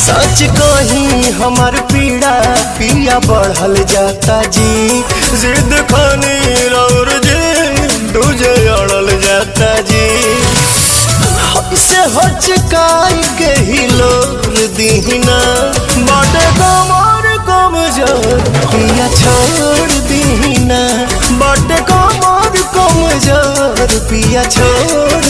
सच कहीं हमार पीड़ा पिया बढ़ल जाता जी, जिद खानी और जी तुझे अड़ल जाता जी। से हचकाई के ही लोर दीना बाटे कमर कमजोर पिया छोड़ दीना, बाटे कमर कमजोर पिया छोड़